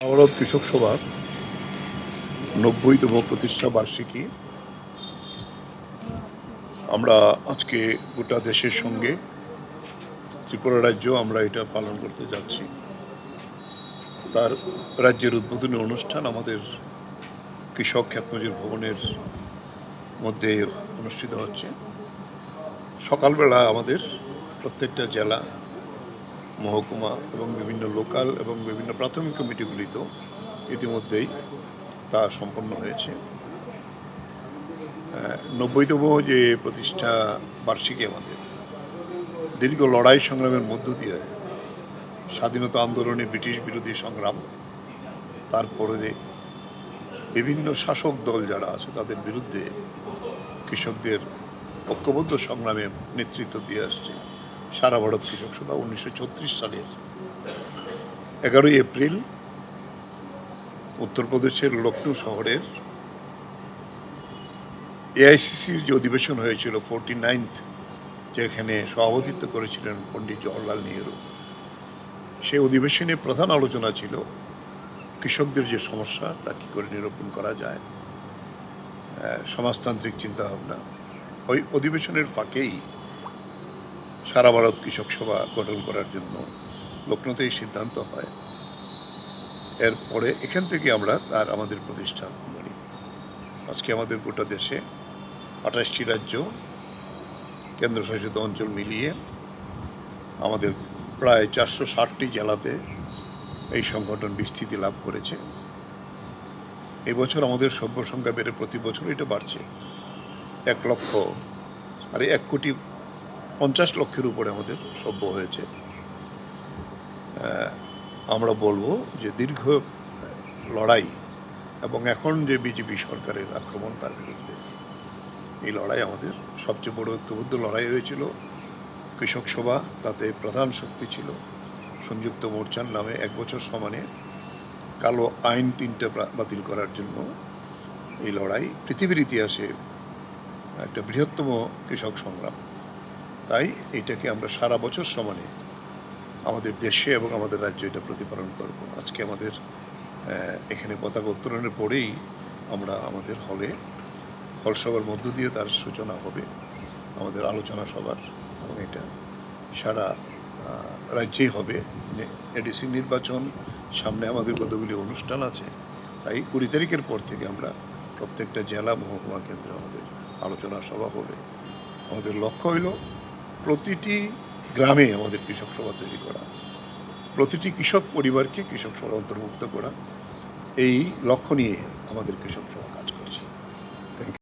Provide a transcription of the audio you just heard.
ভারত কৃষক সভার ৯০তম প্রতিষ্ঠা বার্ষিকী আমরা আজকে গোটা দেশের সঙ্গে ত্রিপুরা রাজ্য আমরা এটা পালন করতে যাচ্ছি। তার রাজ্যের উদ্বোধনী অনুষ্ঠান আমাদের কৃষক খ্যাতমজুর ভবনের মধ্যে অনুষ্ঠিত হচ্ছে। সকালবেলা আমাদের প্রত্যেকটা জেলা, মহকুমা এবং বিভিন্ন লোকাল এবং বিভিন্ন প্রাথমিক কমিটিগুলিতেও ইতিমধ্যেই তা সম্পন্ন হয়েছে। ৯০তম যে প্রতিষ্ঠা বার্ষিকী আমাদের দীর্ঘ লড়াই সংগ্রামের মধ্য দিয়ে স্বাধীনতা আন্দোলনে ব্রিটিশ বিরোধী সংগ্রাম, তারপরে বিভিন্ন শাসক দল যারা আছে তাদের বিরুদ্ধে কৃষকদের ঐক্যবদ্ধ সংগ্রামে নেতৃত্ব দিয়ে আসছে সারা ভারত কৃষক সভা। 1936 সালের 11ই এপ্রিল উত্তরপ্রদেশের লখনৌ শহরের এআইসিসির যে অধিবেশন হয়েছিল 49th, যেখানে সভাপতিত্ব করেছিলেন পণ্ডিত জওহরলাল নেহরু, সেই অধিবেশনে প্রধান আলোচনা ছিল কৃষকদের যে সমস্যা তা কী করে নিরূপণ করা যায়, সমাজতান্ত্রিক চিন্তাভাবনা। ওই অধিবেশনের ফাঁকেই সারা ভারত কৃষক সভা গঠন করার জন্য লখনৌতেই সিদ্ধান্ত হয়। এরপরে এখান থেকে আমরা আমাদের প্রতিষ্ঠা করি। আজকে আমাদের গোটা দেশে 28টি রাজ্য, কেন্দ্রশাসিত অঞ্চল মিলিয়ে আমাদের প্রায় 460টি জেলাতে এই সংগঠন বিস্তৃতি লাভ করেছে। এবছর আমাদের সভ্য সংখ্যা বেড়ে প্রতি বছর এটা বাড়ছে। 1,50,00,000 উপরে আমাদের সভ্য হয়েছে। আমরা বলবো যে দীর্ঘ লড়াই এবং এখন যে বিজেপি সরকারের আক্রমণ তার বিরুদ্ধে এই লড়াই আমাদের সবচেয়ে বড় ঐক্যবদ্ধ লড়াই হয়েছিল। কৃষক সভা তাতে প্রধান শক্তি ছিল। সংযুক্ত মোর্চার নামে 1 বছর সমানে কালো আইন 3টে বাতিল করার জন্য এই লড়াই পৃথিবীর ইতিহাসে একটা বৃহত্তম কৃষক সংগ্রাম। তাই এটাকে আমরা সারা বছর সমানে আমাদের দেশে এবং আমাদের রাজ্যে এটা প্রতিপালন করব। আজকে আমাদের এখানে পতাকা উত্তোলনের পরেই আমরা আমাদের হল সভার মধ্য দিয়ে তার সূচনা হবে আমাদের আলোচনা সভার, এবং এটা সারা রাজ্যেই হবে। এডিসি নির্বাচন সামনে, আমাদের কতগুলি অনুষ্ঠান আছে। তাই 20 তারিখের পর থেকে আমরা প্রত্যেকটা জেলা, মহকুমা কেন্দ্রে আমাদের আলোচনা সভা হবে। আমাদের লক্ষ্য হইল প্রতিটি গ্রামে আমাদের কৃষক সভা তৈরি করা, প্রতিটি কৃষক পরিবারকে কৃষক সভা অন্তর্ভুক্ত করা। এই লক্ষ্য নিয়ে আমাদের কৃষক